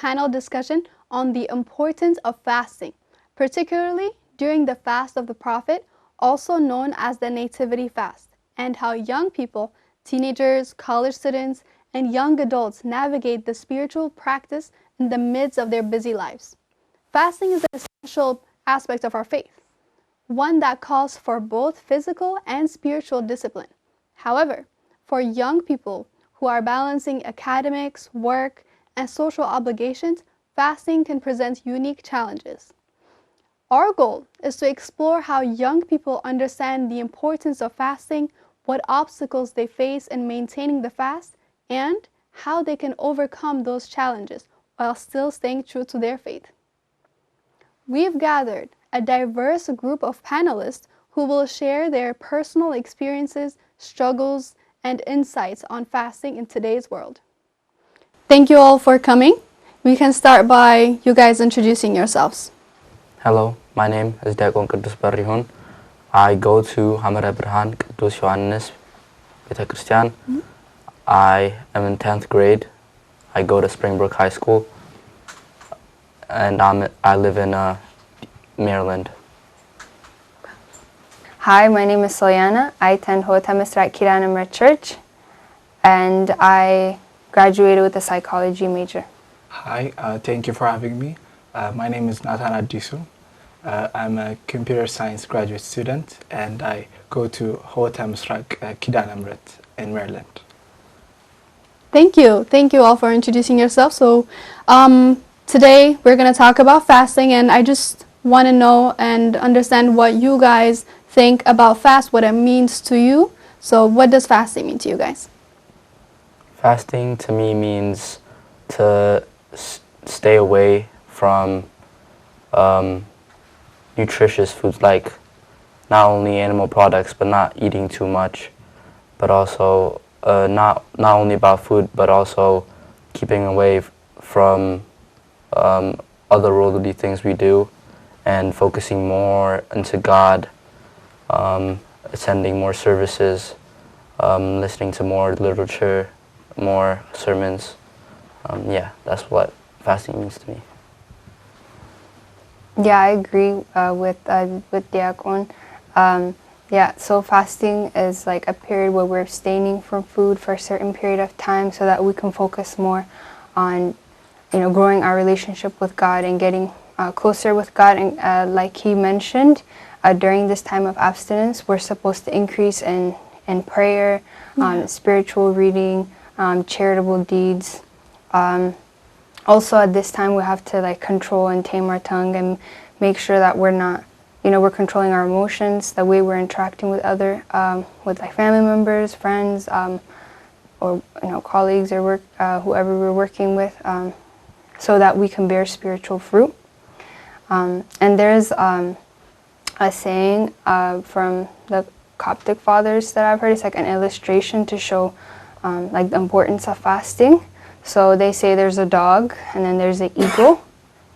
panel discussion on the importance of fasting, particularly during the fast of the Prophet, also known as the Nativity Fast, and how young people, teenagers, college students, and young adults navigate the spiritual practice in the midst of their busy lives. Fasting is an essential aspect of our faith, one that calls for both physical and spiritual discipline. However, for young people who are balancing academics, work, and social obligations, fasting can present unique challenges. Our goal is to explore how young people understand the importance of fasting, what obstacles they face in maintaining the fast, and how they can overcome those challenges while still staying true to their faith. We've gathered a diverse group of panelists who will share their personal experiences, struggles, and insights on fasting in today's world. Thank you all for coming. We can start by you guys introducing yourselves. Hello, my name is Diakon Kudus Barihun. I go to Hamara Berhan Kudus Yohanes Beta Christian. I am in 10th grade. I go to Springbrook High School, and I live in Maryland. Hi, my name is Solyana. I attend Hota Misrat Kiranamra Church, and I graduated with a psychology major. Hi, thank you for having me. My name is Nathan Adisu. I'm a computer science graduate student, and I go to Hota Misrat Kiranamrat in Maryland. Thank you. Thank you all for introducing yourself. So today we're going to talk about fasting, and I just want to know and understand what you guys think about fast, what it means to you. So what does fasting mean to you guys? Fasting to me means to stay away from nutritious foods, like not only animal products, but not eating too much, but also not only about food, but also keeping away from other worldly things we do, and focusing more into God, attending more services, listening to more literature, more sermons. Yeah, that's what fasting means to me. Yeah, I agree with Diakon. Yeah, so fasting is like a period where we're abstaining from food for a certain period of time so that we can focus more on, growing our relationship with God and getting closer with God. And like he mentioned, during this time of abstinence, we're supposed to increase in prayer, spiritual reading, charitable deeds. Also at this time, we have to control and tame our tongue and make sure that we're not, we're controlling our emotions, the way we're interacting with with family members, friends, or colleagues or whoever we're working with, so that we can bear spiritual fruit. And there's a saying from the Coptic fathers that I've heard. It's like an illustration to show the importance of fasting. So they say there's a dog, and then there's an eagle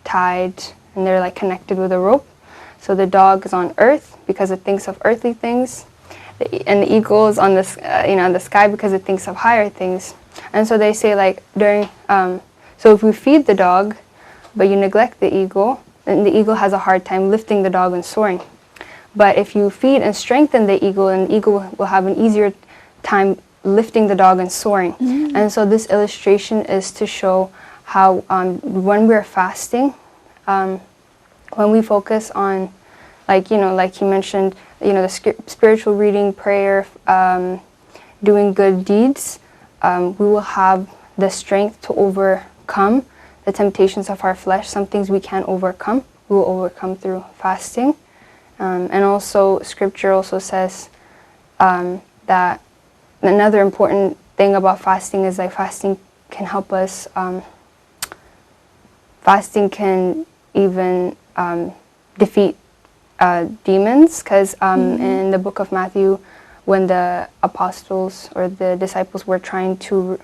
tied, and they're connected with a rope. So the dog is on earth because it thinks of earthly things, and the eagle is on the sky because it thinks of higher things. And so they say so if we feed the dog, but you neglect the eagle, then the eagle has a hard time lifting the dog and soaring. But if you feed and strengthen the eagle, and the eagle will have an easier time lifting the dog and soaring. And so this illustration is to show how when we're fasting, when we focus on, like he mentioned, the spiritual reading, prayer, doing good deeds, we will have the strength to overcome the temptations of our flesh. Some things we can't overcome, we will overcome through fasting. And also, Scripture also says that another important thing about fasting is fasting can help us. Fasting can even defeat demons, because in the book of Matthew, when the apostles or the disciples were trying to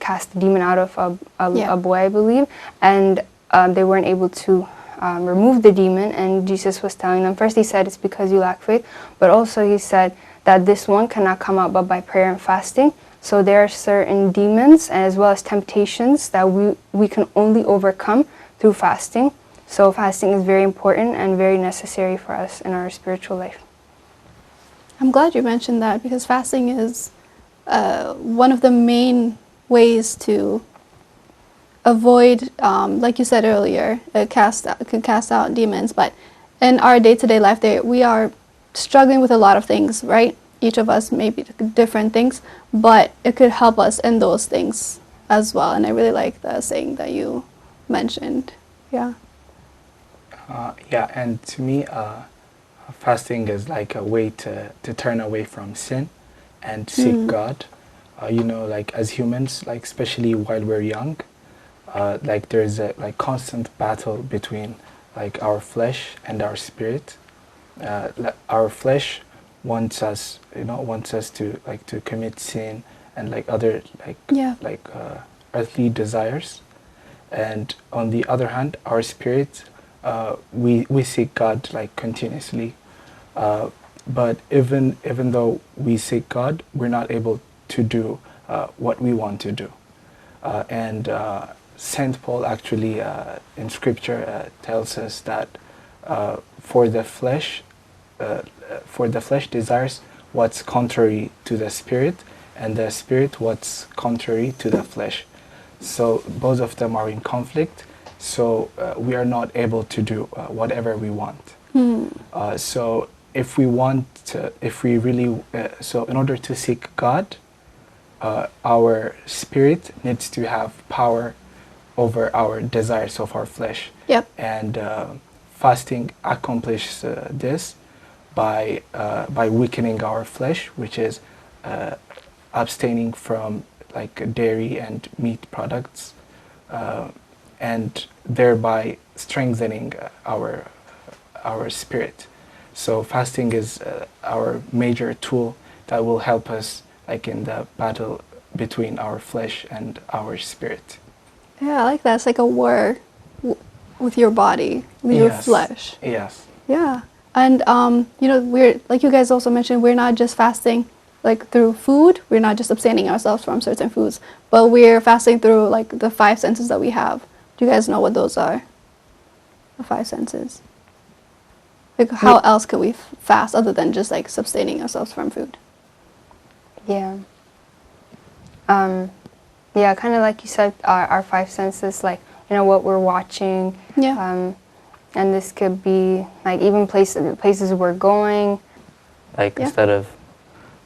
cast the demon out of a boy, I believe, and they weren't able to remove the demon, and Jesus was telling them, first he said it's because you lack faith, but also he said that this one cannot come out but by prayer and fasting. So there are certain demons as well as temptations that we can only overcome through fasting. So fasting is very important and very necessary for us in our spiritual life. I'm glad you mentioned that because fasting is one of the main ways to avoid, like you said earlier, can cast out demons. But in our day-to-day life, we are struggling with a lot of things, right? Each of us maybe different things, but it could help us in those things as well. And I really like the saying that you mentioned. Yeah. Yeah, and to me, fasting is like a way to turn away from sin and seek God. Like as humans, like especially while we're young, like there's a like constant battle between like our flesh and our spirit. Our flesh wants us to commit sin and like other Yeah. earthly desires, and on the other hand, our spirit, we seek God like continuously. But even though we seek God, we're not able to do what we want to do. And Saint Paul actually in Scripture tells us that for the flesh, desires what's contrary to the spirit, and the spirit what's contrary to the flesh. So both of them are in conflict. So we are not able to do whatever we want. So if we want, if we really, so in order to seek God, our spirit needs to have power over our desires of our flesh. Yep. And fasting accomplishes this by weakening our flesh, which is abstaining from like dairy and meat products, and thereby strengthening our spirit. So fasting is our major tool that will help us like in the battle between our flesh and our spirit. Yeah, I like that. It's like a war with your body, with your flesh. Yes. Yeah. And, we're, like you guys also mentioned, we're not just fasting like through food. We're not just abstaining ourselves from certain foods, but we're fasting through like the five senses that we have. Do you guys know what those are? The five senses. Like how else can we fast other than just like abstaining ourselves from food? Yeah. Yeah, kind of like you said, our five senses, like, what we're watching. Yeah. And this could be, like, even places we're going. Like Yeah. instead of,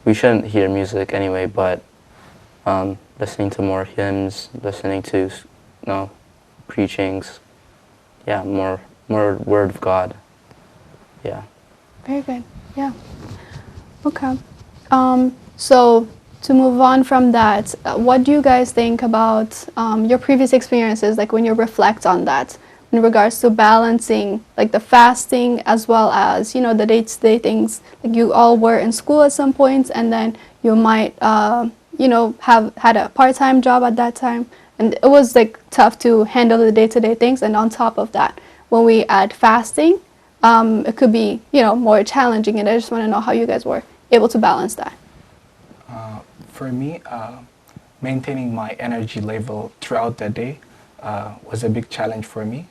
we shouldn't hear music anyway, but listening to more hymns, listening to, preachings, yeah, more Word of God. Yeah. Very good. Yeah. Okay. So to move on from that, what do you guys think about your previous experiences, like when you reflect on that, in regards to balancing like the fasting as well as, the day-to-day things? Like you all were in school at some points, and then you might, have had a part-time job at that time. And it was like tough to handle the day-to-day things. And on top of that, when we add fasting, it could be, more challenging. And I just want to know how you guys were able to balance that. For me, maintaining my energy level throughout the day was a big challenge for me.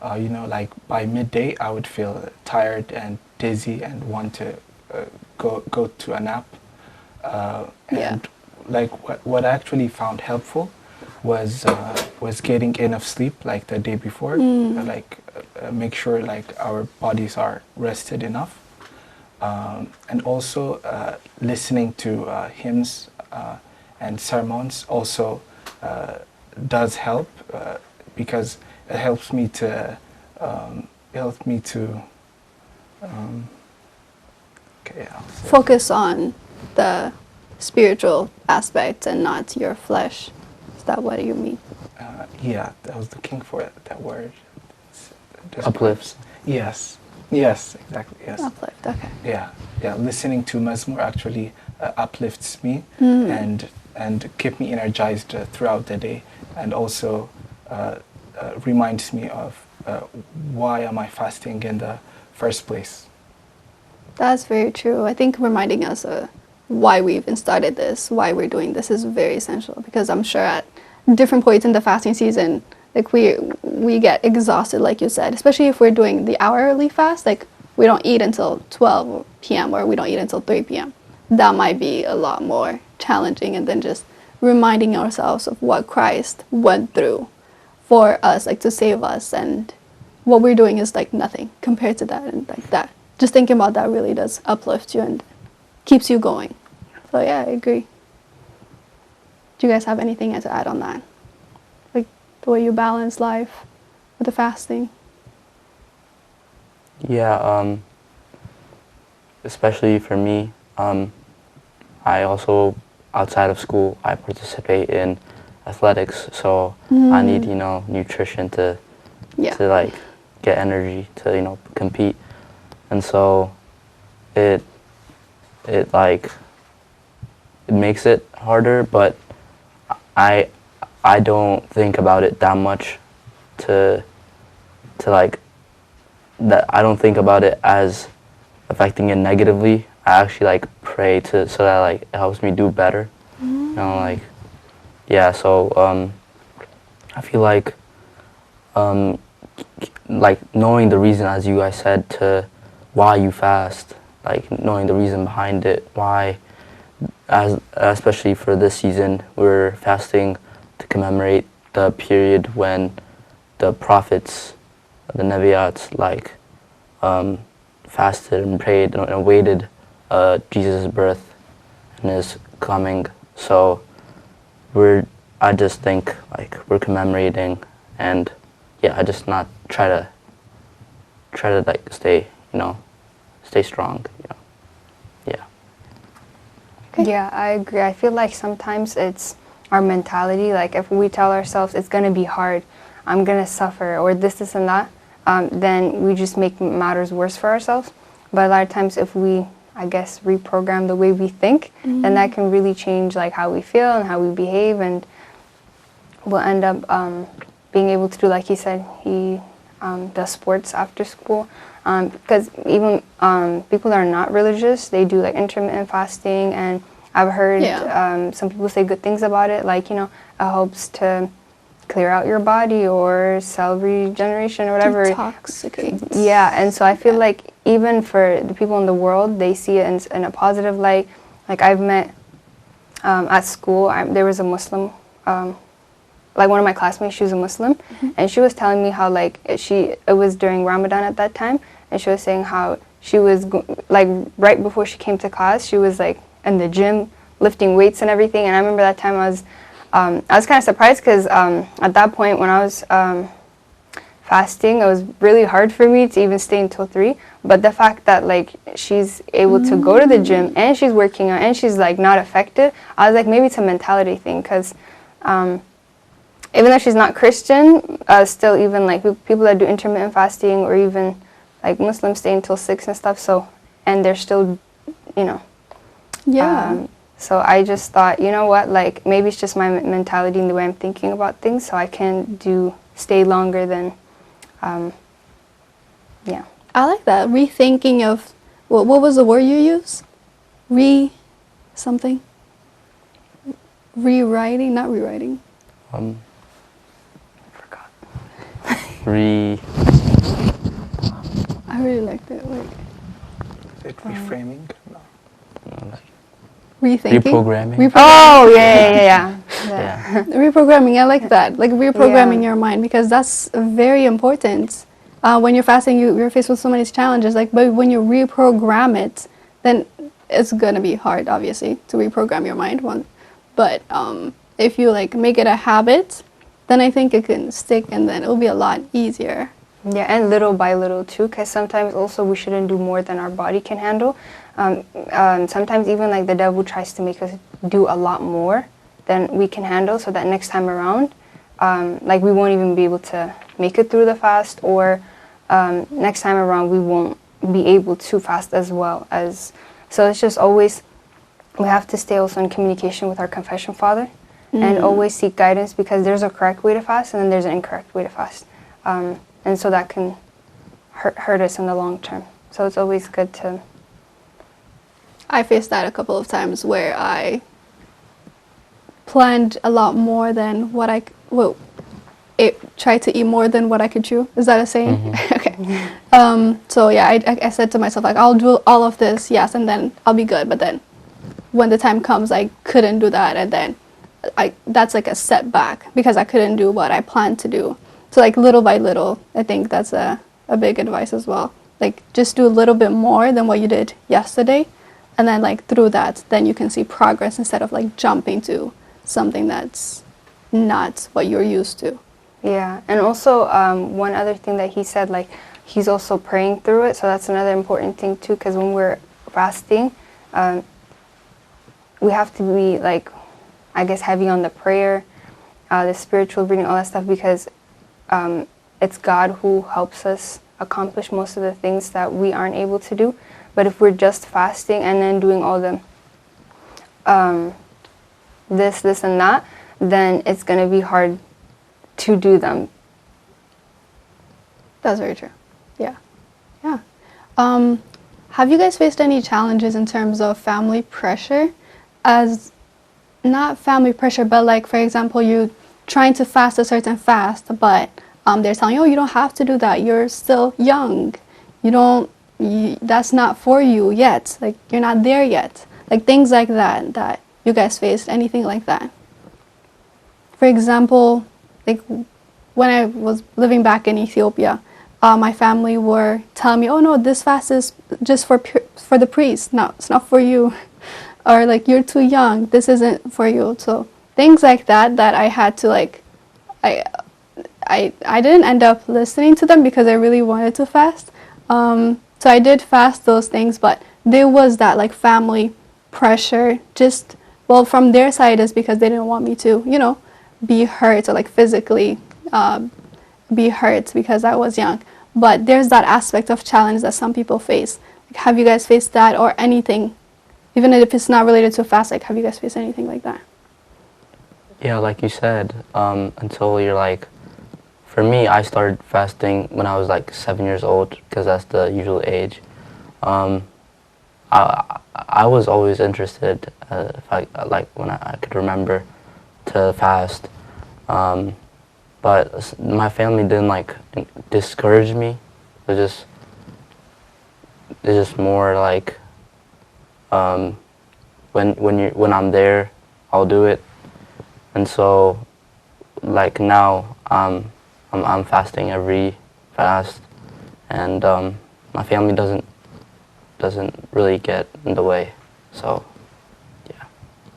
Like by midday, I would feel tired and dizzy and want to go to a nap. And like what I actually found helpful was getting enough sleep like the day before. Make sure like our bodies are rested enough. And also listening to hymns and sermons also does help because it helps me to Focus on the spiritual aspect and not your flesh. Is that what you mean? Yeah, I was looking for that word. Uplifts. Yes, exactly, yes. Uplift, okay. Yeah, listening to Mazmur actually uplifts me and keep me energized throughout the day, and also reminds me of why am I fasting in the first place. That's very true. I think reminding us why we even started this, why we're doing this is very essential, because I'm sure at different points in the fasting season, like we get exhausted, like you said, especially if we're doing the hourly fast, like we don't eat until 12 p.m. or we don't eat until 3 p.m. That might be a lot more challenging, and then just reminding ourselves of what Christ went through for us, like to save us, and what we're doing is like nothing compared to that, and like that. Just thinking about that really does uplift you and keeps you going. So yeah, I agree. Do you guys have anything to add on that? Like the way you balance life with the fasting? Yeah, especially for me, I also, outside of school, I participate in athletics, so I need, nutrition to like get energy to, compete. And so it makes it harder, but I don't think about it that much to like that. I don't think about it as affecting it negatively. I actually like pray so that like it helps me do better. Like so I feel like knowing the reason, as you guys said, to why you fast, like knowing the reason behind it, why, especially for this season, we're fasting to commemorate the period when the prophets, the Nevi'ats, fasted and prayed and awaited Jesus' birth and his coming. So I just think like we're commemorating, and I just not try to like stay strong. Yeah. Yeah, I agree. I feel like sometimes it's our mentality. Like if we tell ourselves it's gonna be hard, I'm gonna suffer, or this and that, then we just make matters worse for ourselves. But a lot of times, if we, I guess, reprogram the way we think, then that can really change like how we feel and how we behave, and we'll end up being able to do, like he said, he does sports after school. Because even people that are not religious, they do like intermittent fasting, and I've heard some people say good things about it, like, it helps to clear out your body or cell regeneration or whatever. Detoxicate. Yeah, and so I feel like even for the people in the world, they see it in a positive light. Like I've met at school, there was a Muslim, like one of my classmates, she was a Muslim, and she was telling me how like it was during Ramadan at that time, and she was saying how she was like right before she came to class, she was like in the gym lifting weights and everything. And I remember that time I was kind of surprised, because at that point when I was fasting, it was really hard for me to even stay until 3. But the fact that like she's able to go to the gym and she's working out and she's like not affected, I was like, maybe it's a mentality thing, because even though she's not Christian, still even like people that do intermittent fasting, or even like Muslims stay until 6 and stuff, so, and they're still, so I just thought, you know what, like maybe it's just my mentality and the way I'm thinking about things, so I can stay longer than, I like that. Rethinking of, what was the word you used? Something? Rewriting? Not rewriting. I forgot. I really liked it. Like, Is it reframing? No. rethinking. Reprogramming. Oh, yeah. Reprogramming, I like that. Like reprogramming your mind, because that's very important. When you're fasting, you're faced with so many challenges. Like, but when you reprogram it, then it's gonna be hard, obviously, to reprogram your mind. But if you like make it a habit, then I think it can stick, and then it'll be a lot easier. Yeah, and little by little too, because sometimes also we shouldn't do more than our body can handle. Sometimes even like the devil tries to make us do a lot more than we can handle, so that next time around, like we won't even be able to make it through the fast, or next time around we won't be able to fast as well as. So it's just always, we have to stay also in communication with our confession father, and always seek guidance, because there's a correct way to fast and then there's an incorrect way to fast. And so that can hurt us in the long term. So it's always good to I faced that a couple of times where I planned a lot more than what it tried to eat more than what I could chew. Is that a saying? Mm-hmm. Okay. So yeah, I said to myself, like, I'll do all of this, yes, and then I'll be good. But then when the time comes, I couldn't do that, and then that's like a setback because I couldn't do what I planned to do. So like little by little, I think that's a big advice as well. Like just do a little bit more than what you did yesterday, and then like through that, then you can see progress instead of like jumping to something that's not what you're used to. Yeah, and also one other thing that he said, like he's also praying through it. So that's another important thing too, because when we're fasting, we have to be like, I guess, heavy on the prayer, the spiritual reading, all that stuff, because it's God who helps us accomplish most of the things that we aren't able to do. But if we're just fasting and then doing all the this, and that, then it's going to be hard to do them. That's very true. Yeah. Yeah. Have you guys faced any challenges in terms of family pressure? As not family pressure, but like, for example, you trying to fast a certain fast, but they're telling you, oh, you don't have to do that. You're still young. That's not for you yet. Like, you're not there yet. Like, things like that you guys faced. Anything like that? For example, like, when I was living back in Ethiopia, my family were telling me, oh, no, this fast is just for the priest. No, it's not for you. Or like, you're too young, this isn't for you. So things like that I had to like, I didn't end up listening to them because I really wanted to fast. So I did fast those things, but there was that like family pressure, just, well, from their side is because they didn't want me to, be hurt or like physically be hurt because I was young. But there's that aspect of challenge that some people face. Like, have you guys faced that or anything? Even if it's not related to fast, like, have you guys faced anything like that? Yeah, like you said, until you're like, for me, I started fasting when I was like 7 years old because that's the usual age. I was always interested, if I like when I could remember, to fast, but my family didn't like discourage me. It's just more like, when I'm there, I'll do it. And so, like now, I'm fasting every fast, and my family doesn't really get in the way. So, yeah.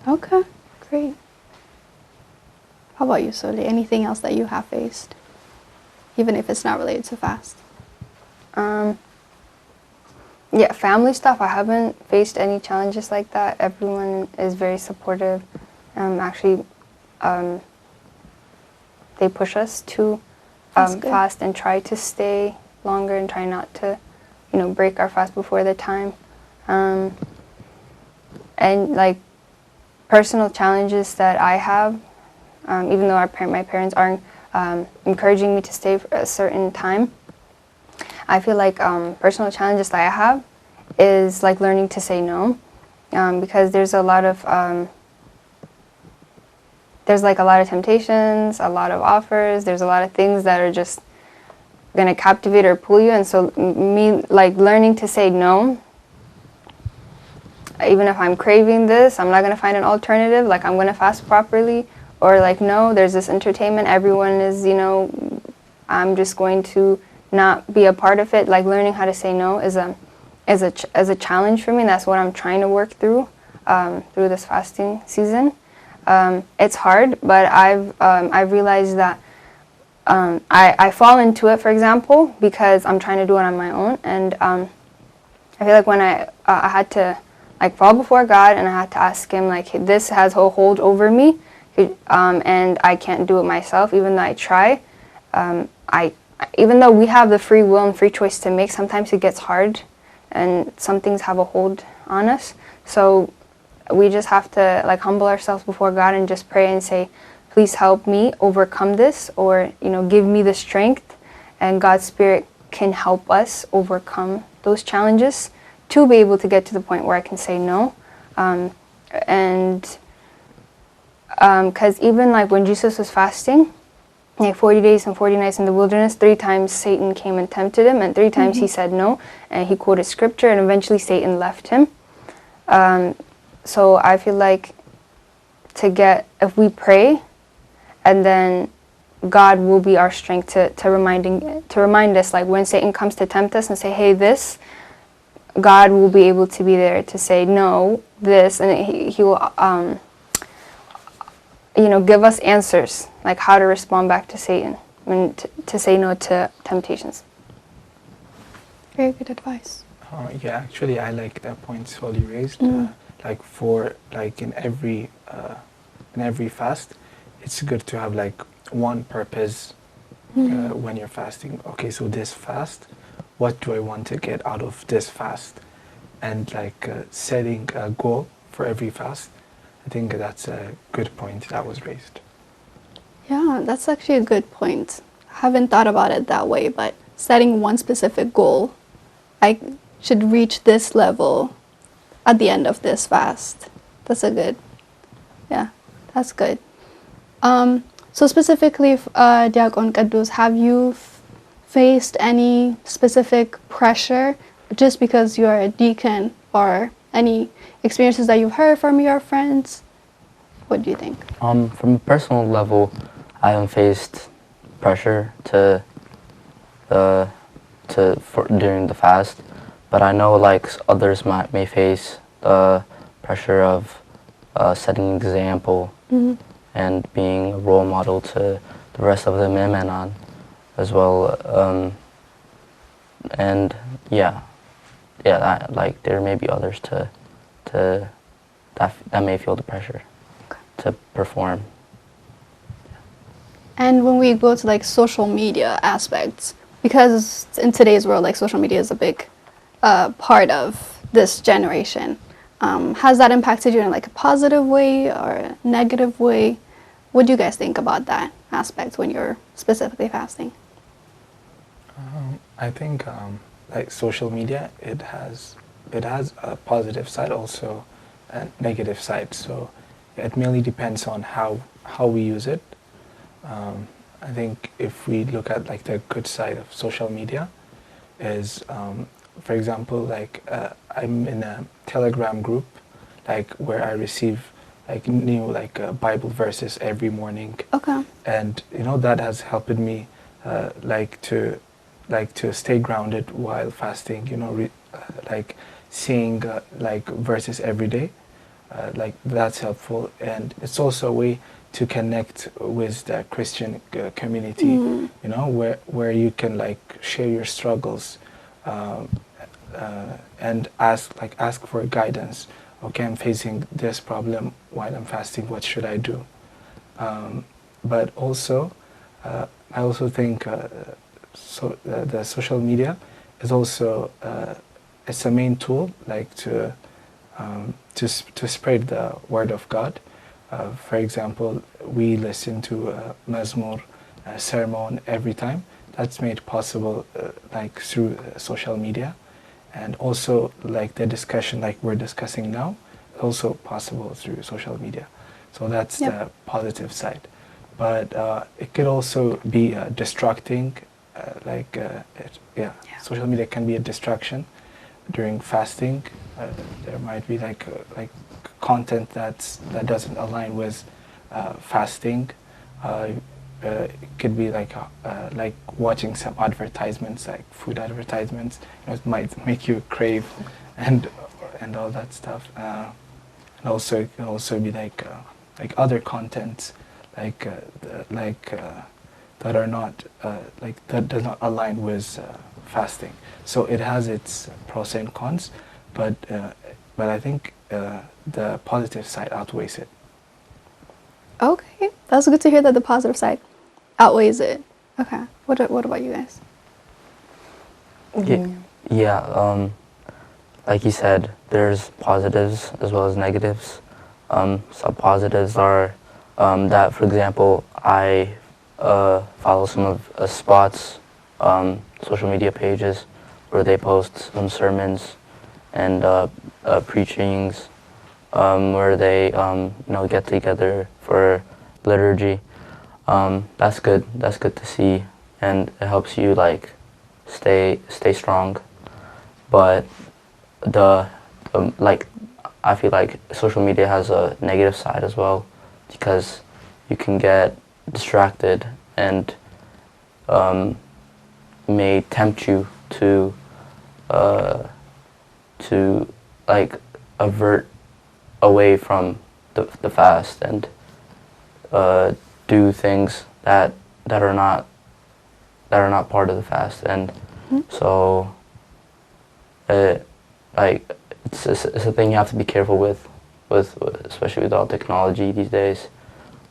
Okay, great. How about you, Soli? Anything else that you have faced, even if it's not related to fast? Yeah, family stuff, I haven't faced any challenges like that. Everyone is very supportive. Actually, they push us to fast and try to stay longer and try not to, break our fast before the time. And like personal challenges that I have, even though my parents aren't encouraging me to stay for a certain time, I feel like personal challenges that I have is like learning to say no, because there's a lot of temptations, a lot of offers, there's a lot of things that are just going to captivate or pull you, and so me like learning to say no, even if I'm craving this, I'm not going to find an alternative, like I'm going to fast properly, or like, no, there's this entertainment, everyone is, I'm just going to not be a part of it. Like learning how to say no is a challenge for me, and that's what I'm trying to work through this fasting season. It's hard, but I've realized that I fall into it, for example, because I'm trying to do it on my own, and I feel like when I had to like fall before God and I had to ask Him, like, hey, this has a hold over me, and I can't do it myself, even though I try. Even though we have the free will and free choice to make, sometimes it gets hard, and some things have a hold on us. So we just have to like humble ourselves before God and just pray and say, please help me overcome this, or give me the strength, and God's Spirit can help us overcome those challenges to be able to get to the point where I can say no. And because even like when Jesus was fasting, like 40 days and 40 nights in the wilderness, 3 times Satan came and tempted him, and 3 times he said no, and he quoted scripture, and eventually Satan left him. So I feel like if we pray, and then God will be our strength to remind us, like when Satan comes to tempt us and say, hey, this, God will be able to be there to say no, this, and he will give us answers, like how to respond back to Satan, and to say no to temptations. Very good advice. Yeah, actually, I like the points Holly raised. Like in every fast, it's good to have like one purpose when you're fasting. Okay, so this fast, what do I want to get out of this fast? And like setting a goal for every fast. I think that's a good point that was raised. Yeah, that's actually a good point. I haven't thought about it that way, but setting one specific goal, I should reach this level at the end of this fast. That's good. So specifically, Diakon Kadus, have you faced any specific pressure just because you're a deacon, or any experiences that you've heard from your friends? What do you think? From a personal level, I haven't faced pressure during the fast, but I know like others may face the pressure of setting an example and being a role model to the rest of the Mi'menan as well. And like there may be others that may feel the pressure to perform. And when we go to like social media aspects, because in today's world, like social media is a big part of this generation, has that impacted you in like a positive way or a negative way? What do you guys think about that aspect when you're specifically fasting? I think like social media, it has a positive side, also a negative side. So it mainly depends on how we use it. I think if we look at like the good side of social media is, for example, like I'm in a Telegram group, like where I receive like new Bible verses every morning. Okay. And that has helped me to stay grounded while fasting. Like seeing like verses every day, like that's helpful, and it's also a way to connect with the Christian community. Where you can like share your struggles, and ask for guidance. Okay, I'm facing this problem while I'm fasting. What should I do? But also, I also think the social media is also it's a main tool, like to spread the word of God. For example, we listen to Mazmur sermon every time. That's made possible like through social media, and also like the discussion like we're discussing now, also possible through social media. So that's the positive side. But it could also be distracting. Social media can be a distraction during fasting. There might be like content that doesn't align with fasting. It could be like watching some advertisements, like food advertisements. It might make you crave, and all that stuff. And also it can also be like other contents, that are not that does not align with fasting. So it has its pros and cons, but I think the positive side outweighs it. Okay, that's good to hear that the positive side outweighs it. Okay, what about you guys? Yeah, like you said, there's positives as well as negatives. Some positives are that, for example, I follow some of Spot's social media pages where they post some sermons, and preachings where they get together for liturgy. That's good. That's good to see, and it helps you like stay strong. But the like I feel like social media has a negative side as well, because you can get distracted and may tempt you to like avert away from the fast and do things that are not part of the fast, and so like it's a thing you have to be careful with especially with all technology these days.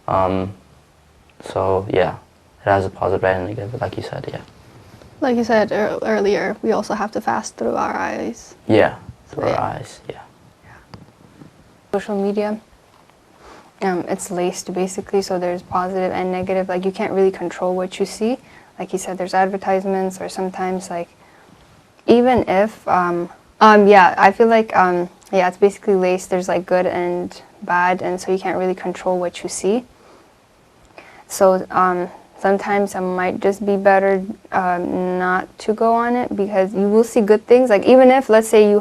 So yeah, it has a positive and negative, like you said. Yeah. Like you said earlier, we also have to fast through our eyes. Yeah, through our eyes. Yeah. Social media, it's laced basically, so there's positive and negative. Like you can't really control what you see. Like you said, there's advertisements, or sometimes like even if I feel like it's basically laced. There's like good and bad, and so you can't really control what you see. So sometimes it might just be better not to go on it, because you will see good things. Like even if, let's say you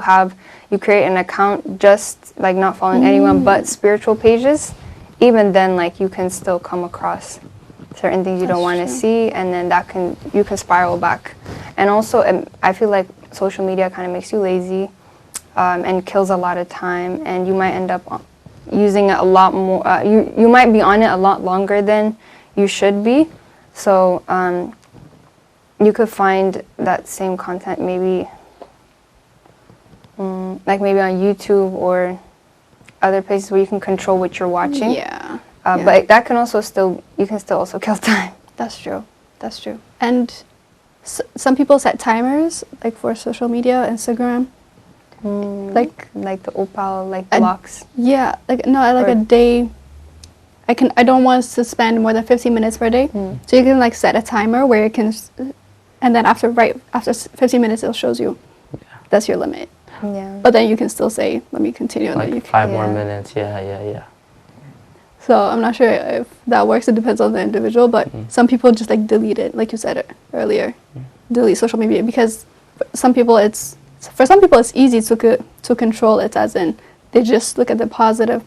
create an account just like not following anyone but spiritual pages, even then like you can still come across certain things you don't want to see, and then you can spiral back. And also I feel like social media kind of makes you lazy and kills a lot of time, and you might end up using it a lot more. You might be on it a lot longer than you should be. So you could find that same content maybe like maybe on YouTube or other places where you can control what you're watching. Yeah. But that can also you can still also kill time. That's true. That's true. And some people set timers, like for social media, Instagram. Like the opal, like blocks. Yeah, like a day. I don't want to spend more than 15 minutes per day. So you can like set a timer where it can, and then after 15 minutes it shows you that's your limit. Yeah. But then you can still say, let me continue. Like and then 5 more minutes. Yeah. So I'm not sure if that works. It depends on the individual, but some people just like delete it, like you said earlier. Delete social media, because for some people it's easy to control it, as in they just look at the positive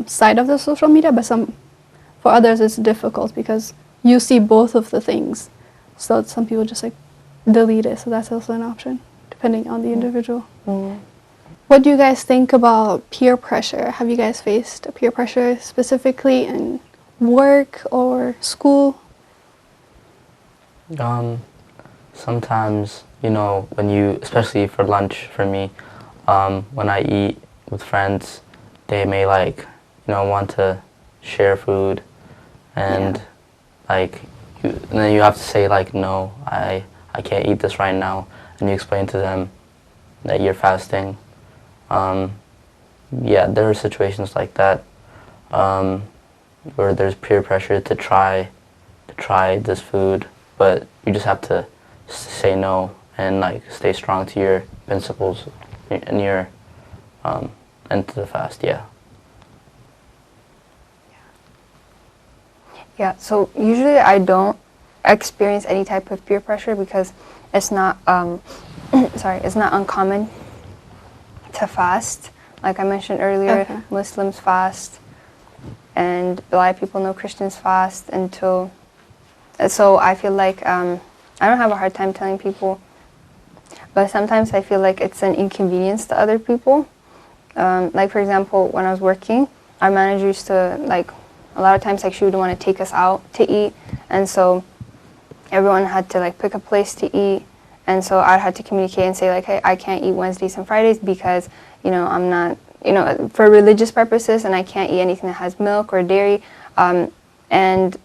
side of the social media, but for others it's difficult because you see both of the things. So some people just like delete it. So that's also an option, depending on the individual. What do you guys think about peer pressure? Have you guys faced peer pressure specifically in work or school? Sometimes, especially for lunch for me, when I eat with friends, they may want to share food, and and then you have to say no, I can't eat this right now, and you explain to them that you're fasting. There are situations like that where there's peer pressure to try this food, but you just have to say no and stay strong to your principles and your end to the fast. Yeah, so usually I don't experience any type of peer pressure because it's not it's not uncommon to fast. Like I mentioned earlier, Muslims fast, and a lot of people know Christians fast so I feel like I don't have a hard time telling people, but sometimes I feel like it's an inconvenience to other people. Like for example, when I was working, our manager used to a lot of times she would want to take us out to eat, and so everyone had to pick a place to eat, and so I had to communicate and say hey, I can't eat Wednesdays and Fridays because I'm not for religious purposes, and I can't eat anything that has milk or dairy, and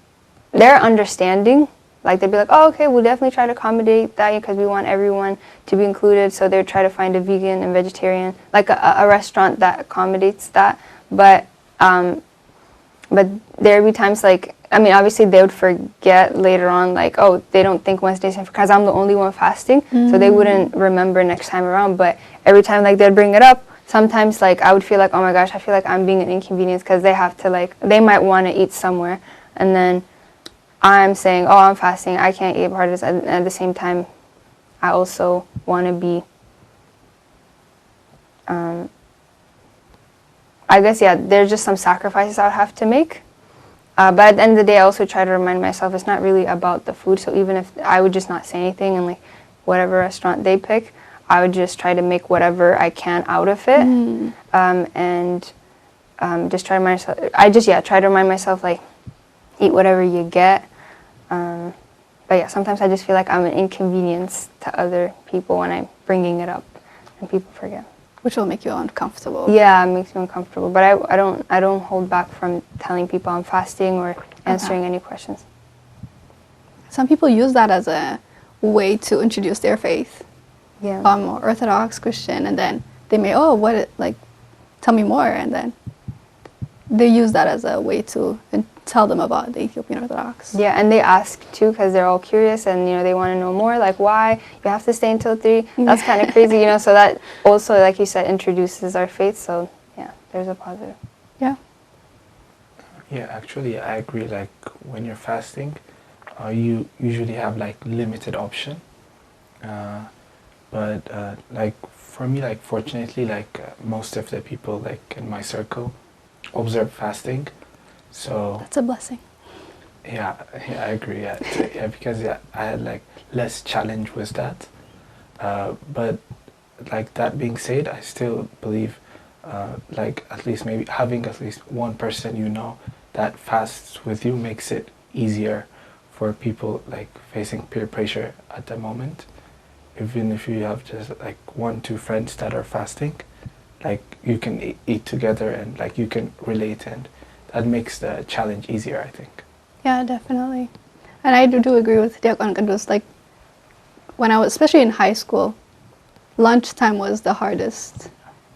they're understanding. They'd be oh, okay, we'll definitely try to accommodate that because we want everyone to be included. So they'd try to find a vegan and vegetarian, a restaurant that accommodates that. But but there would be times like, I mean, obviously they would forget later on, like, oh, they don't think Wednesday's because I'm the only one fasting, so they wouldn't remember next time around. But every time like they'd bring it up, sometimes like I would feel like, oh my gosh, I feel like I'm being an inconvenience because they have to like, they might want to eat somewhere, and then I'm saying, oh, I'm fasting, I can't eat part of this, and at the same time, I also want to be, I guess, yeah, there's just some sacrifices I would have to make. But at the end of the day, I also try to remind myself it's not really about the food. So even if I would just not say anything and like whatever restaurant they pick, I would just try to make whatever I can out of it. And just try to remind myself, try to remind myself like eat whatever you get. But yeah, sometimes I just feel like I'm an inconvenience to other people when I'm bringing it up and people forget. Which will make you uncomfortable. Yeah, it makes me uncomfortable. But I don't hold back from telling people I'm fasting or answering any questions. Some people use that as a way to introduce their faith. Yeah. Orthodox, Christian, and then they may, tell me more, and then they use that as a way to tell them about the Ethiopian Orthodox. Yeah, and they ask too because they're all curious and they want to know more, like why you have to stay until 3. That's kind of crazy, so that also, like you said, introduces our faith. So yeah, there's a positive. Yeah. Yeah, actually, I agree. Like when you're fasting, you usually have like limited option. But like for me, like fortunately, like most of the people like in my circle observe fasting. So that's a blessing. Yeah, I agree. Yeah, because I had like less challenge with that. But like that being said, I still believe like at least maybe having at least one person that fasts with you makes it easier for people like facing peer pressure at the moment. Even if you have just like 1-2 friends that are fasting, like you can eat together and like you can relate, and that makes the challenge easier, I think. Yeah, definitely. And I do agree with Diakon Kandus. Like when I was, especially in high school, lunchtime was the hardest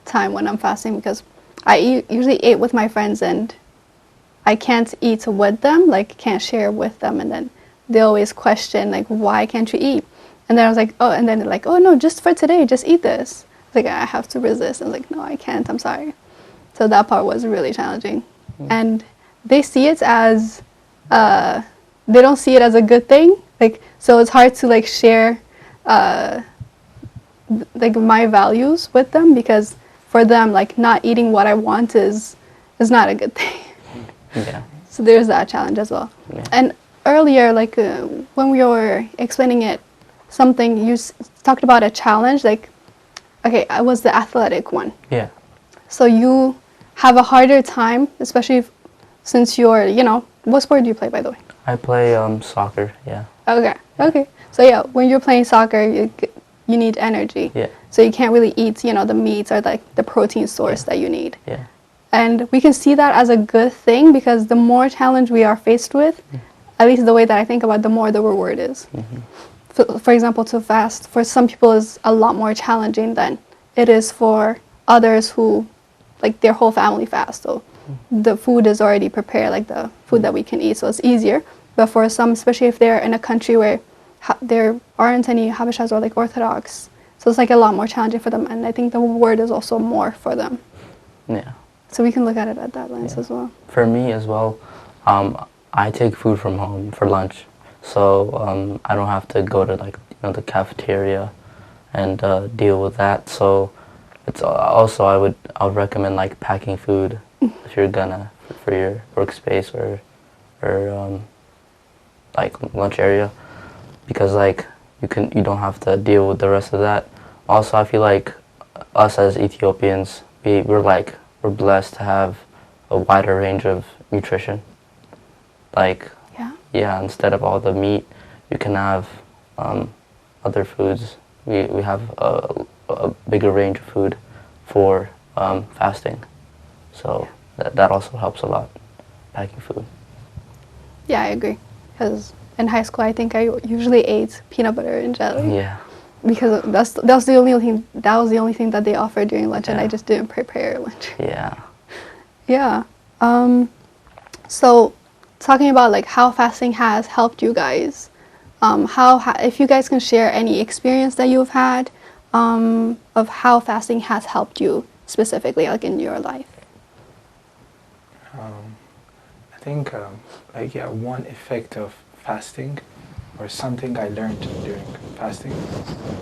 time when I'm fasting because I usually ate with my friends and I can't eat with them, like can't share with them, and then they always question like, why can't you eat? And then I was like, oh, and then they're like, oh no, just for today, just eat this. Like I have to resist. I was like, no, I can't, I'm sorry. So that part was really challenging. And they see it as, they don't see it as a good thing. Like, so it's hard to like share like my values with them because for them, like not eating what I want is not a good thing. Yeah. So there's that challenge as well. Yeah. And earlier, like when we were explaining it, something you talked about a challenge, like, okay, I was the athletic one. Yeah. So you have a harder time, especially since you're, what sport do you play, by the way? I play soccer, yeah. Okay, okay. So yeah, when you're playing soccer, you need energy. Yeah. So you can't really eat, the meats or like the protein source that you need. Yeah. And we can see that as a good thing because the more challenge we are faced with, at least the way that I think about it, the more the reward is. Mm-hmm. For example, to fast, for some people is a lot more challenging than it is for others who, like their whole family fast. So the food is already prepared, like the food that we can eat, so it's easier. But for some, especially if they're in a country where there aren't any Habeshas or like Orthodox, so it's like a lot more challenging for them. And I think the reward is also more for them. Yeah. So we can look at it at that lens as well. For me as well, I take food from home for lunch. So I don't have to go to like the cafeteria and deal with that. So it's also I would recommend like packing food if you're gonna for your workspace or like lunch area, because like you don't have to deal with the rest of that. Also, I feel like us as Ethiopians, we're blessed to have a wider range of nutrition. Like yeah, instead of all the meat, you can have other foods. We have a bigger range of food for fasting, so that also helps a lot, packing food. Yeah, I agree. Because in high school, I think I usually ate peanut butter and jelly. Yeah. Because that was the only thing. That was the only thing that they offered during lunch, and I just didn't prepare lunch. Yeah. Yeah. So, talking about like how fasting has helped you guys, if you guys can share any experience that you've had of how fasting has helped you specifically, like in your life. I think, like, yeah, one effect of fasting, or something I learned during fasting,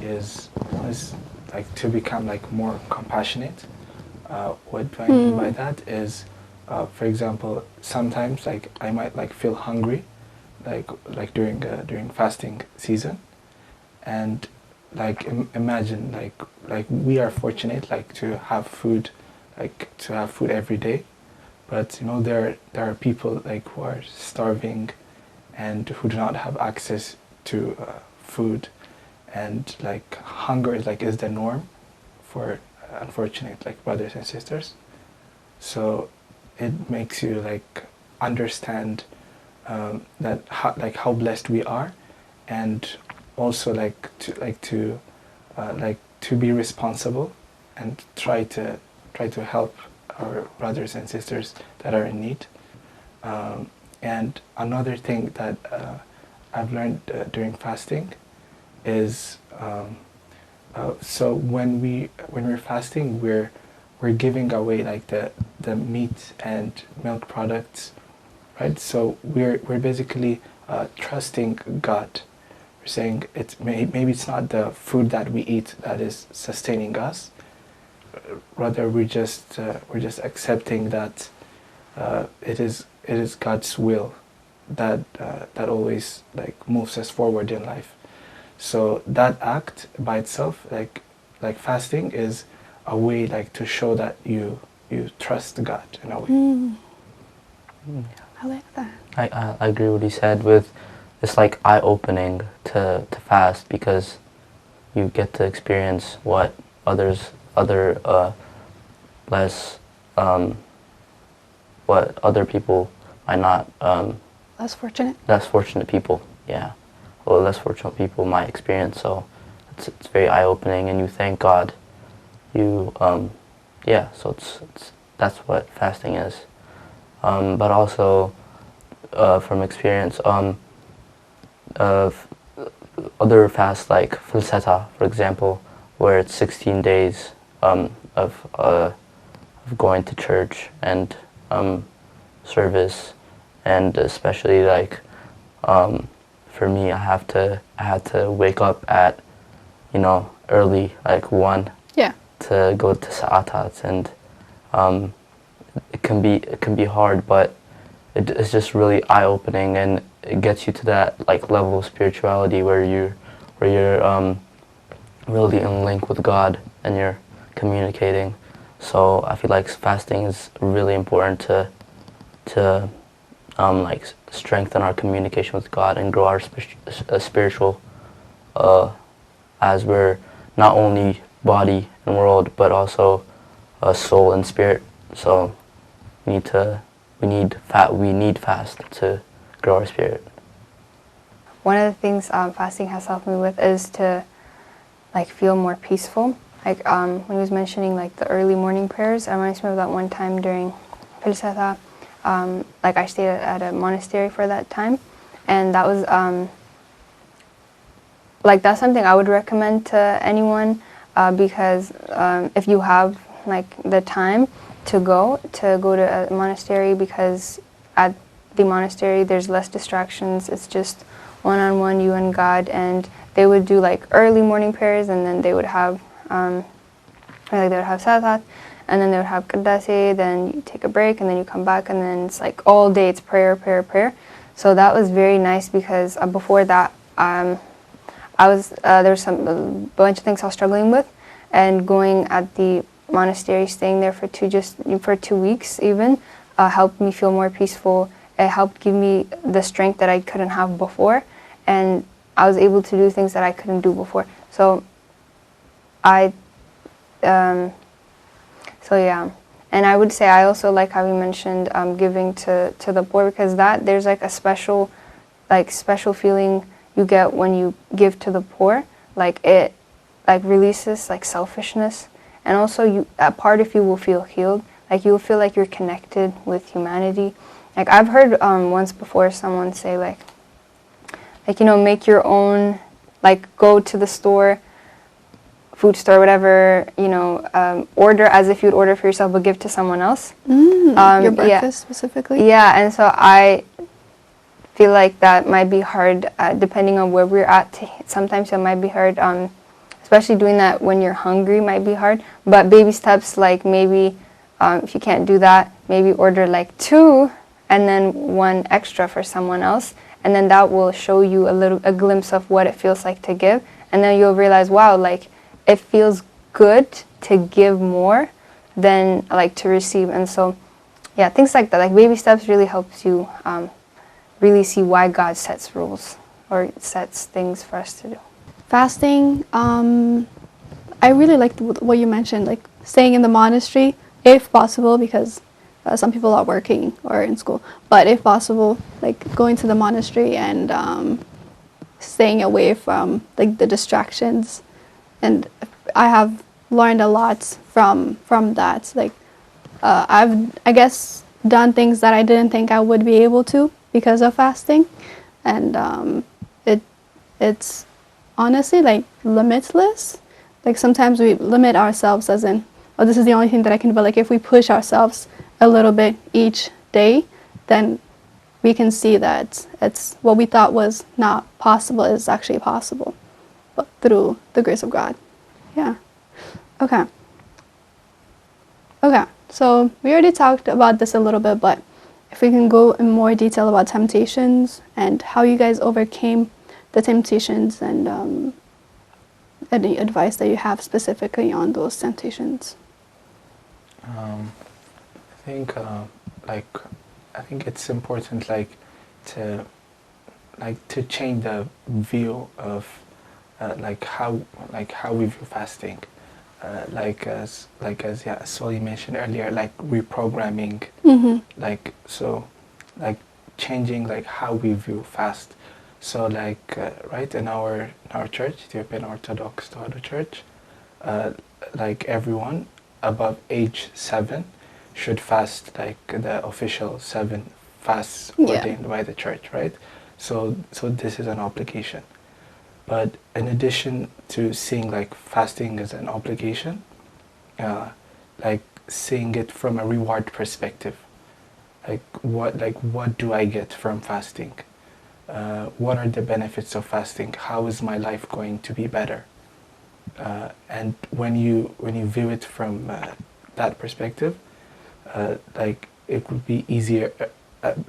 is like to become like more compassionate. What do I mean by that is, for example, sometimes like I might like feel hungry, like during fasting season, and like imagine like we are fortunate like to have food, like to have food every day, but you know there are people like who are starving and who do not have access to food, and like hunger is the norm for unfortunate like brothers and sisters. So it makes you like understand that how blessed we are, and also like to be responsible and try to help our brothers and sisters that are in need. And another thing that I've learned during fasting is, so when we're fasting, we're giving away like the meat and milk products, right? So we're basically trusting God. We're saying maybe it's not the food that we eat that is sustaining us. Rather, we're just accepting that it is God's will that always like moves us forward in life. So that act by itself, like fasting, is a way like to show that you trust God in a way. I like that. I agree with what you said. With it's like eye opening to fast, because you get to experience what other less what other people might not Less fortunate. less fortunate people, yeah, or less fortunate people might experience. So it's very eye opening, and you thank God. You yeah. So it's that's what fasting is. But also from experience of other fasts like falseta, for example, where it's 16 days of going to church and service, and especially like for me, I had to wake up at early, like 1, Yeah. to go to sa'atats, and it can be hard, but it's just really eye opening, and it gets you to that like level of spirituality where you're really in link with God and you're communicating. So I feel like fasting is really important to like strengthen our communication with God and grow our spiritual as we're not only body and world but also soul and spirit. So we need fast to grow our spirit. One of the things fasting has helped me with is to like feel more peaceful. Like when he was mentioning like the early morning prayers, it reminds me of that one time during Pilsata. Like I stayed at a monastery for that time, and that was like that's something I would recommend to anyone because if you have like the time to go to a monastery, because at the monastery there's less distractions. It's just one-on-one, you and God, and they would do like early morning prayers, and then they would have like they would have salat, and then they would have qadasi, then you take a break, and then you come back, and then it's like all day it's prayer, prayer, prayer. So that was very nice, because before that I was there was a bunch of things I was struggling with, and going at the monastery, staying there for 2 weeks even, helped me feel more peaceful. It helped give me the strength that I couldn't have before, and I was able to do things that I couldn't do before. So so yeah, and I would say I also like how you mentioned giving to the poor, because that there's like a special feeling you get when you give to the poor. Like it like releases like selfishness, and also a part of you will feel healed. Like you'll feel like you're connected with humanity, Like I've heard once before someone say like make your own, like go to the store, food store, whatever, order as if you'd order for yourself but give to someone else. Your breakfast specifically? Yeah, and so I feel like that might be hard depending on where we're at. Sometimes it might be hard, especially doing that when you're hungry might be hard. But baby steps, like maybe if you can't do that, maybe order like 2 and then 1 extra for someone else. And then that will show you a glimpse of what it feels like to give. And then you'll realize, wow, like it feels good to give more than like to receive. And so, yeah, things like that. Like baby steps really helps you really see why God sets rules or sets things for us to do. Fasting, I really liked what you mentioned, like staying in the monastery, if possible, because some people are working or in school. But if possible, like going to the monastery and staying away from like the distractions. And I have learned a lot from that. Like I guess done things that I didn't think I would be able to because of fasting, and it's honestly like limitless. Like sometimes we limit ourselves as in, oh, this is the only thing that I can do. But like if we push ourselves a little bit each day, then we can see that it's what we thought was not possible is actually possible, but through the grace of God. Yeah. Okay. So we already talked about this a little bit, but if we can go in more detail about temptations and how you guys overcame the temptations, and any advice that you have specifically on those temptations. I think I think it's important to change the view of how we view fasting. As Soli mentioned earlier, like reprogramming, changing how we view fast. So right in our church, Ethiopian Orthodox Tewahedo Church, everyone above age 7 should fast the official 7 fasts ordained by the church, right? So this is an obligation. But in addition to seeing fasting as an obligation, seeing it from a reward perspective, what do I get from fasting? What are the benefits of fasting? How is my life going to be better? And when you view it from that perspective, it would be easier,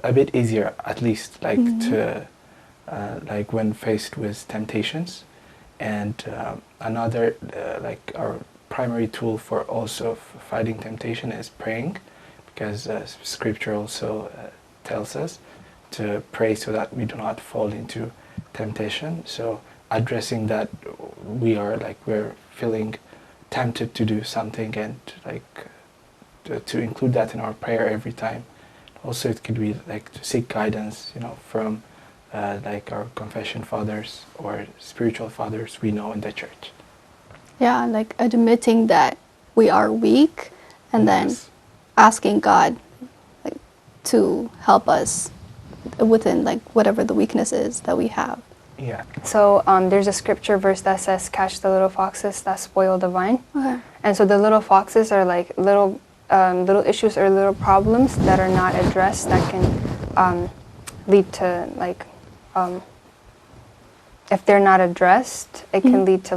a bit easier at least, to when faced with temptations. And another our primary tool for also fighting temptation is praying, because scripture also tells us to pray so that we do not fall into temptation. So addressing that we're feeling tempted to do something, and to include that in our prayer every time. Also, it could be to seek guidance, from our confession fathers or spiritual fathers we know in the church. Yeah, admitting that we are weak, and then asking God to help us within whatever the weakness is that we have. Yeah. So there's a scripture verse that says, "Catch the little foxes that spoil the vine." Okay. And so the little foxes are little issues or little problems that are not addressed that can lead to if they're not addressed, it can lead to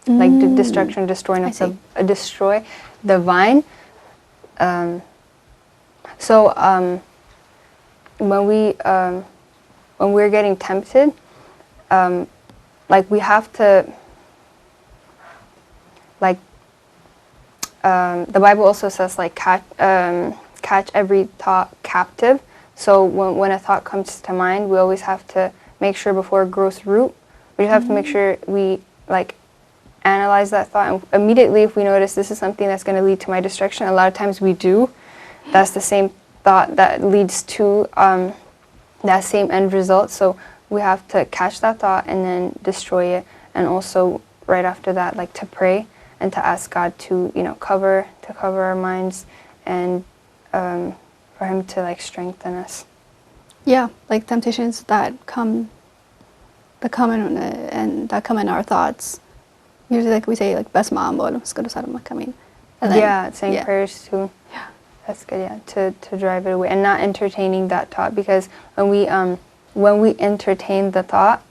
the destruction, destroy the vine. When we're getting tempted, we have to the Bible also says catch every thought captive. So when a thought comes to mind, we always have to make sure before it grows root, we just have to make sure we analyze that thought, and immediately if we notice this is something that's going to lead to my destruction, a lot of times we do. That's the same thought that leads to that same end result. So we have to catch that thought and then destroy it, and also right after that to pray and to ask God to cover our minds and for Him to like strengthen us. Yeah, like temptations that come in our thoughts. Usually, like we say, like best mom or coming. Yeah, saying yeah. prayers too. Yeah. That's good. Yeah, to drive it away and not entertaining that thought, because when we entertain the thought,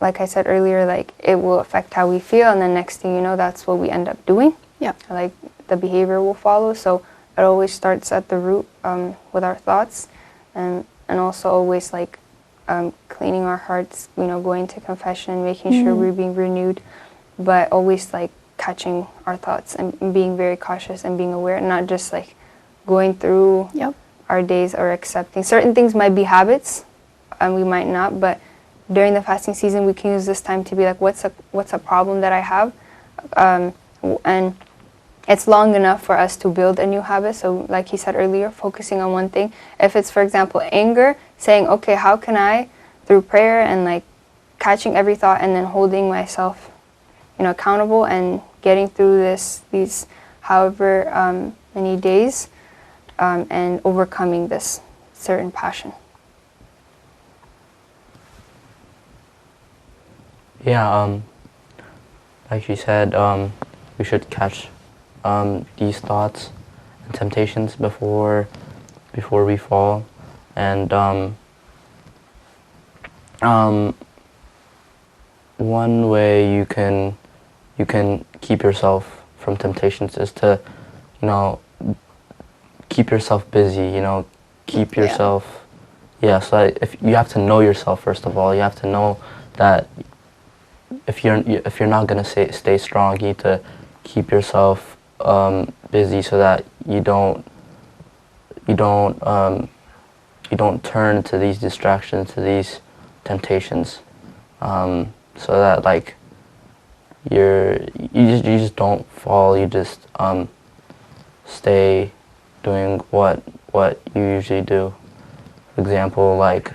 like I said earlier, like it will affect how we feel, and then next thing you know, that's what we end up doing. Yeah. Like the behavior will follow. So it always starts at the root with our thoughts, and also always like cleaning our hearts. You know, going to confession, making sure we're being renewed, but always like catching our thoughts and being very cautious and being aware, and not just like going through our days or accepting certain things. Might be habits, and we might not, but during the fasting season we can use this time to be like, what's a problem that I have, and it's long enough for us to build a new habit. So like he said earlier, focusing on one thing. If it's, for example, anger, saying, okay, how can I, through prayer and like catching every thought and then holding myself, you know, accountable and getting through these however many days, and overcoming this certain passion. Yeah, like you said, we should catch these thoughts and temptations before we fall, and one way you can keep yourself from temptations is to, you know, keep yourself busy. You know, keep yourself. Yeah. So if you have to know yourself, first of all, you have to know that if you're not gonna stay strong, you need to keep yourself busy so that you don't turn to these distractions, to these temptations, so that like you just don't fall. You just stay doing what you usually do. For example, like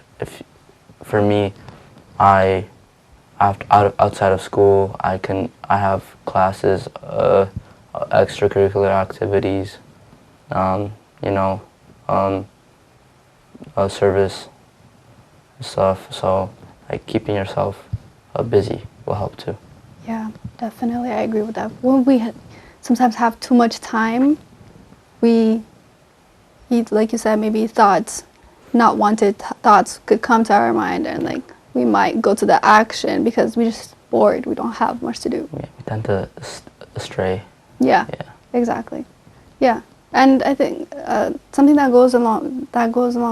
for me, outside of school, I have classes, extracurricular activities, you know, service stuff. So like keeping yourself busy will help too. Yeah, definitely, I agree with that. When we sometimes have too much time, we eat, like you said, maybe thoughts, not wanted thoughts could come to our mind, and like we might go to the action because we're just bored. We don't have much to do. Yeah, we tend to stray. Yeah, Yeah. exactly. Yeah, and I think something that goes along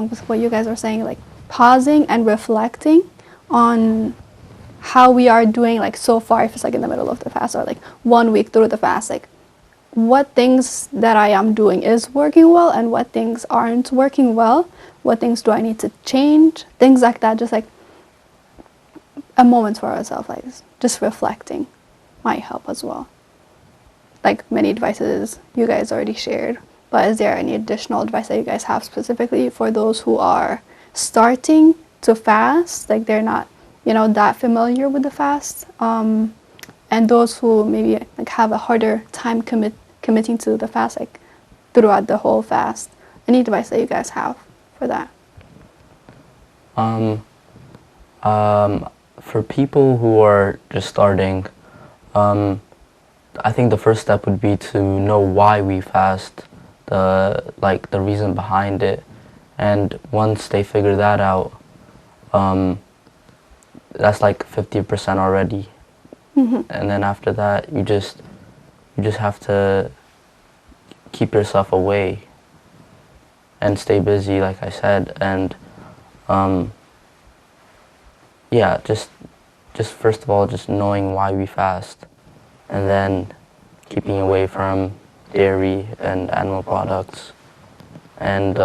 with what you guys are saying, like pausing and reflecting on how we are doing, like so far, if it's like in the middle of the fast or like 1 week through the fast, like what things that I am doing is working well and what things aren't working well, what things do I need to change, things like that. Just like a moment for ourselves, like just reflecting might help as well. Like many advices you guys already shared, but is there any additional advice that you guys have specifically for those who are starting to fast, like they're not, you know, that familiar with the fast, and those who maybe like have a harder time committing to the fast, like throughout the whole fast? Any advice that you guys have for that? For people who are just starting, I think the first step would be to know why we fast, the reason behind it, and once they figure that out, that's like 50% already. Mm-hmm. And then after that, you just have to keep yourself away and stay busy, like I said, and yeah, just first of all, just knowing why we fast, and then keeping away from dairy and animal products, and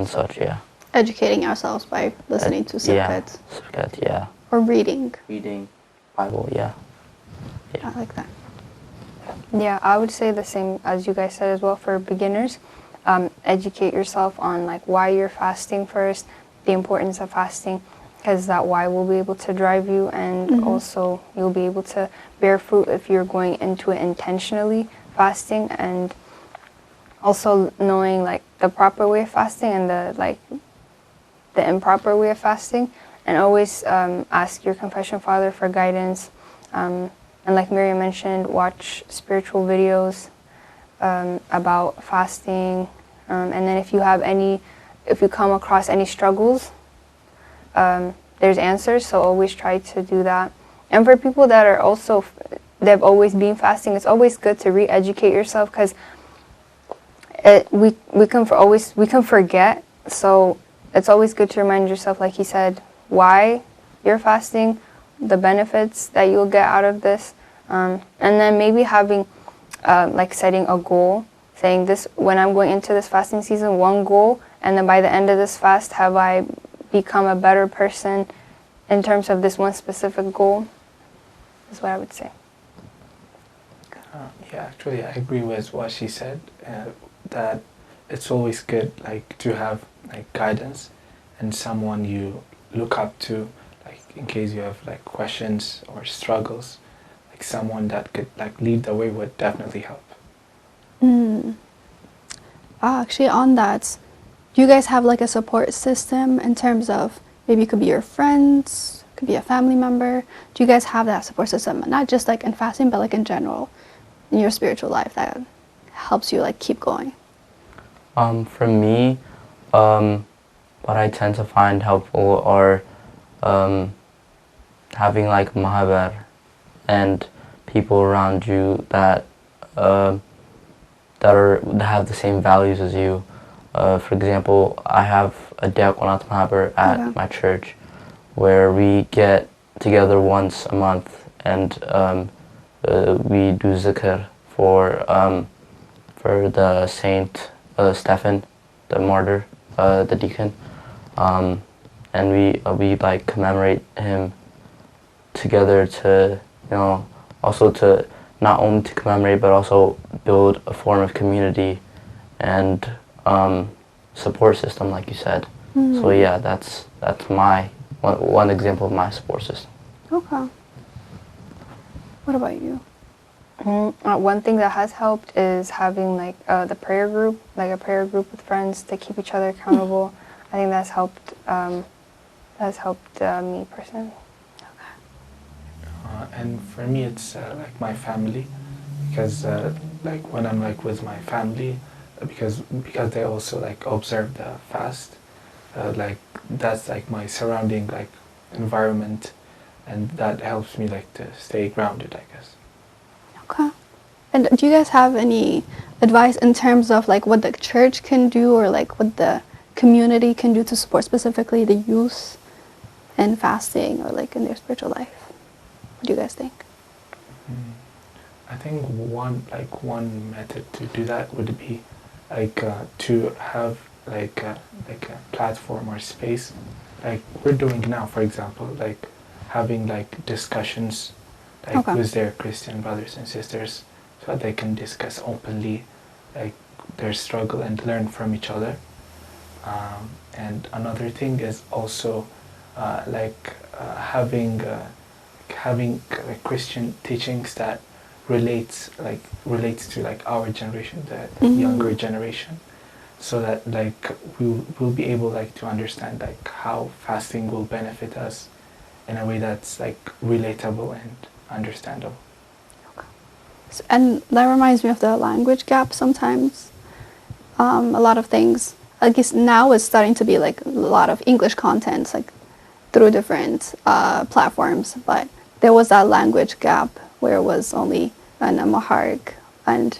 such. Yeah. Educating ourselves by listening to Sibkat. Sibkat, yeah. Or reading. Reading Bible, yeah. I like that. Yeah, I would say the same as you guys said as well. For beginners, educate yourself on like why you're fasting first, the importance of fasting, because that why will be able to drive you, and also you'll be able to bear fruit if you're going into it intentionally fasting, and also knowing like the proper way of fasting and the improper way of fasting, and always ask your confession father for guidance. And like Miriam mentioned, watch spiritual videos about fasting. And then if you come across any struggles, there's answers. So always try to do that. And for people that are also, they've always been fasting, it's always good to re-educate yourself, because we can forget. So it's always good to remind yourself, like he said, why you're fasting, the benefits that you'll get out of this, and then maybe having like setting a goal, saying this, when I'm going into this fasting season, one goal, and then by the end of this fast, have I become a better person in terms of this one specific goal, is what I would say. Yeah, actually, I agree with what she said. That it's always good, like, to have like guidance and someone you look up to, like, in case you have like questions or struggles, like someone that could like lead the way would definitely help. Actually, on that, do you guys have like a support system in terms of maybe it could be your friends, could be a family member? Do you guys have that support system, not just like in fasting, but like in general in your spiritual life that helps you like keep going? For me, what I tend to find helpful are having like mahabar and people around you that that have the same values as you. For example, I have a Diakonat Mahabar at my church where we get together once a month and we do zikr for the Saint Stephen, the martyr, the deacon, and we like commemorate him together to, you know, also to not only to commemorate but also build a form of community and support system, like you said. So yeah, that's my one example of my support system. Okay. What about you? One thing that has helped is having like the prayer group, like a prayer group with friends to keep each other accountable. I think that's helped. Me personally. And for me, it's like my family, because like when I'm like with my family, because they also like observe the fast, like that's like my surrounding like environment, and that helps me like to stay grounded, I guess. Okay. And do you guys have any advice in terms of like what the church can do or like what the community can do to support specifically the youth in fasting or like in their spiritual life? What do you guys think? I think one method to do that would be like to have like a platform or space, like we're doing now, for example, like having like discussions like with their Christian brothers and sisters, so that they can discuss openly like their struggle and learn from each other. And another thing is also having Christian teachings that relates to like our generation, the younger generation, so that like we'll be able like to understand like how fasting will benefit us in a way that's like relatable and understandable. And that reminds me of the language gap sometimes. A lot of things, I guess now it's starting to be like a lot of English content like through different platforms, but there was that language gap where it was only an Amharic, and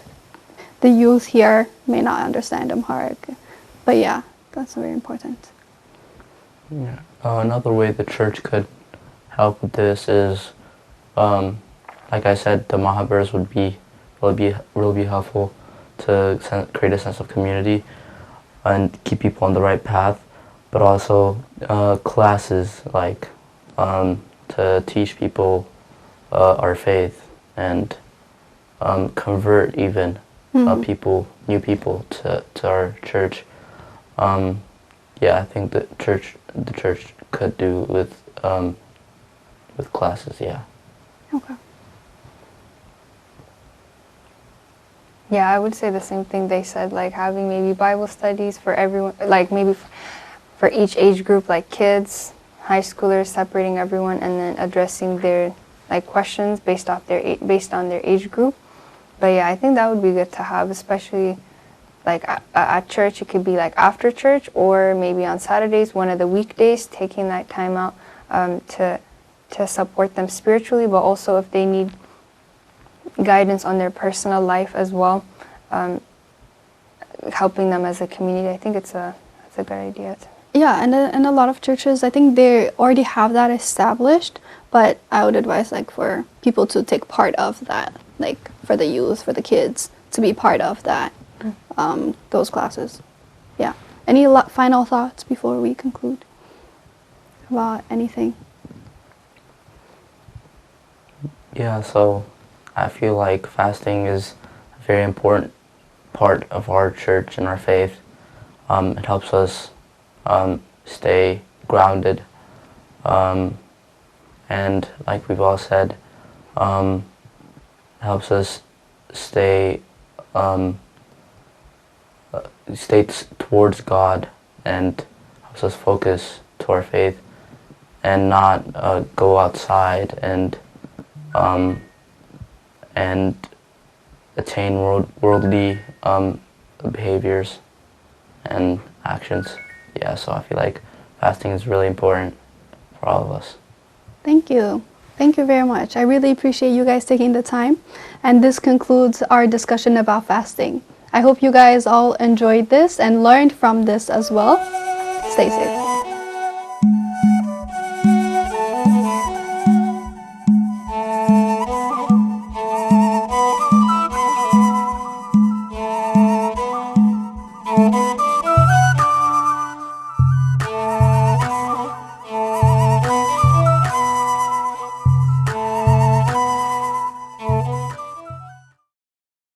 the youth here may not understand Amharic. But yeah, that's very important. Yeah. Another way the church could help with this is, like I said, the Mahabars would be really helpful to create a sense of community and keep people on the right path. But also classes like to teach people our faith and convert even new people to our church. Yeah, I think the church could do with classes. Yeah. Okay. Yeah, I would say the same thing they said, like having maybe Bible studies for everyone, like maybe for each age group, like kids, high schoolers, separating everyone, and then addressing their like questions based on their age group. But yeah, I think that would be good to have, especially like at church. It could be like after church, or maybe on Saturdays, one of the weekdays, taking that time out to support them spiritually, but also if they need guidance on their personal life as well, helping them as a community. I think it's a good idea. Yeah, and in a lot of churches, I think they already have that established, but I would advise like for people to take part of that, like for the youth, for the kids, to be part of that, those classes. Yeah. Any final thoughts before we conclude about anything? Yeah, so I feel like fasting is a very important part of our church and our faith. It helps us stay grounded, and like we've all said, helps us stay towards God, and helps us focus to our faith and not go outside and attain worldly behaviors and actions. Yeah, so I feel like fasting is really important for all of us. Thank you. Thank you very much. I really appreciate you guys taking the time. And this concludes our discussion about fasting. I hope you guys all enjoyed this and learned from this as well. Stay safe.